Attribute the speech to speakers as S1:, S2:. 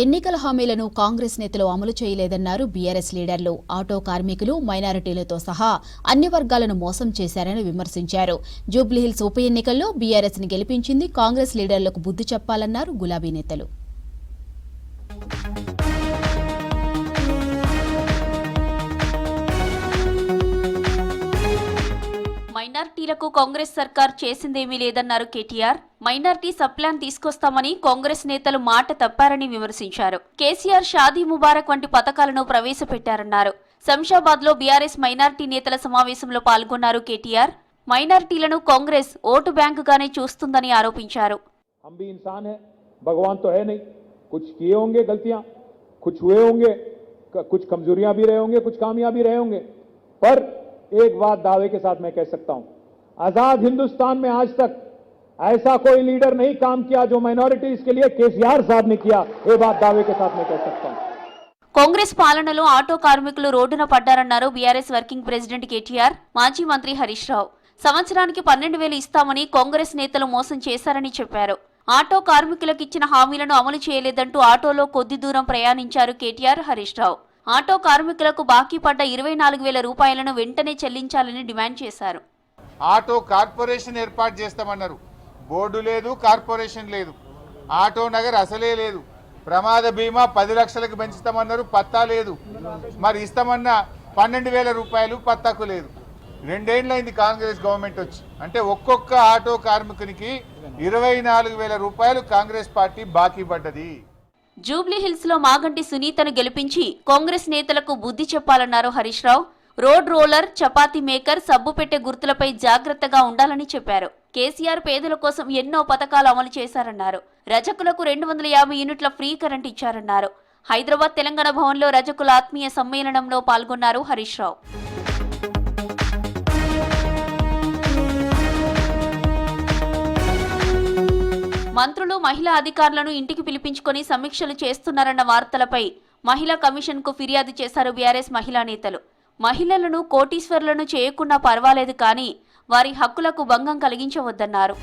S1: ఎన్నికల హామీలను కాంగ్రెస్ నేతలు అమలు చేయలేదన్నారు బీఆర్ఎస్ లీడర్లు. ఆటో కార్మికులు, మైనారిటీలతో సహా అన్ని వర్గాలను మోసం చేశారని విమర్శించారు. జూబ్లీహిల్స్ ఉప ఎన్నికల్లో బీఆర్ఎస్ ని గెలిపించింది కాంగ్రెస్ లీడర్లకు బుద్ధి చెప్పాలన్నారు గులాబీ నేతలు.
S2: మైనార్టీలకు కాంగ్రెస్ సర్కార్ చేసిందేమీ లేదన్నారు కేటీఆర్. మైనార్టీ సప్లాన్ తీసుకొస్తామని కాంగ్రెస్ నేతలు మాట తప్పారని విమర్శించారు. కేసీఆర్ షాదీ ముబారక్ వంటి పథకాలను ప్రవేశపెట్టారన్నారు. శంషాబాద్ లో బీఆర్ఎస్ మైనార్టీ నేతల సమావేశంలో పాల్గొన్నారు కేటీఆర్. మైనార్టీలను కాంగ్రెస్ ఓటు బ్యాంకుగానే చూస్తుందని ఆరోపించారు.
S3: कुछ किए होंगे गलतियां, कुछ हुए होंगे, कुछ कमजोरियां भी रहे होंगे, कुछ कामयाब भी रहे होंगे, पर एक बात दावे के साथ मैं कह सकता हूं, आजाद हिंदुस्तान में आज तक ऐसा कोई लीडर नहीं काम किया जो माइनॉरिटीज के लिए केसीआर साहब ने किया. ये बात दावे के साथ मैं कह सकता हूं.
S2: కాంగ్రెస్ పాలనలో ఆటో కార్మికులు రోడ్డున పడ్డారన్నారు బీఆర్ఎస్ వర్కింగ్ ప్రెసిడెంట్ కేటీఆర్. మాజీ మంత్రి హరీష్ రావు సంవత్సరానికి 12,000 ఇస్తామని కాంగ్రెస్ నేతలు మోసం చేశారని చెప్పారు. ఆటో కార్మికులకు ఇచ్చిన హామీలను అమలు చేయలేదంటూ ఆటోలో కొద్ది దూరం ప్రయాణించారు కేటీఆర్, హరీష్ రావు. ఆటో కార్మికులకు బాకీ పడ్డ 24,000 రూపాయలను వెంటనే చెల్లించాలని డిమాండ్ చేశారు.
S4: ఆటో కార్పొరేషన్ ఏర్పాటు చేస్తామన్నారు. బోర్డు లేదు, కార్పొరేషన్ లేదు, ఆటో నగర్ అసలే లేదు. ప్రమాద బీమా 10 లక్షలకు పెంచుతామన్నారు, పత్తా లేదు. మరి ఇస్తామన్న 12,000 రూపాయలు పత్తాకు లేదు. 2 ఏళ్లైంది కాంగ్రెస్ గవర్నమెంట్ వచ్చి. అంటే ఒక్కొక్క ఆటో కార్మికునికి 24,000 రూపాయలు కాంగ్రెస్ పార్టీ బాకీ పడ్డది.
S2: జూబ్లీహిల్స్ లో మాగంటి సునీతను గెలిపించి కాంగ్రెస్ నేతలకు బుద్ధి చెప్పాలన్నారు Harish Rao. Road roller, chapati maker, సబ్బు పెట్టే గుర్తులపై జాగ్రత్తగా ఉండాలని చెప్పారు. కేసీఆర్ పేదల కోసం ఎన్నో పథకాలు అమలు చేశారన్నారు. రజకులకు 250 యూనిట్ల ఫ్రీ కరెంట్ ఇచ్చారన్నారు. హైదరాబాద్ తెలంగాణ భవన్లో రజకుల ఆత్మీయ సమ్మేళనంలో పాల్గొన్నారు హరీష్ రావు. మంత్రులు మహిళా అధికారులను ఇంటికి పిలిపించుకొని సమీక్షలు చేస్తున్నారన్న వార్తలపై మహిళా కమిషన్ కు ఫిర్యాదు చేశారు బీఆర్ఎస్ మహిళా నేతలు. మహిళలను కోటీశ్వరులను చేయకున్నా పర్వాలేదు, కానీ వారి హక్కులకు భంగం కలిగించవద్దన్నారు.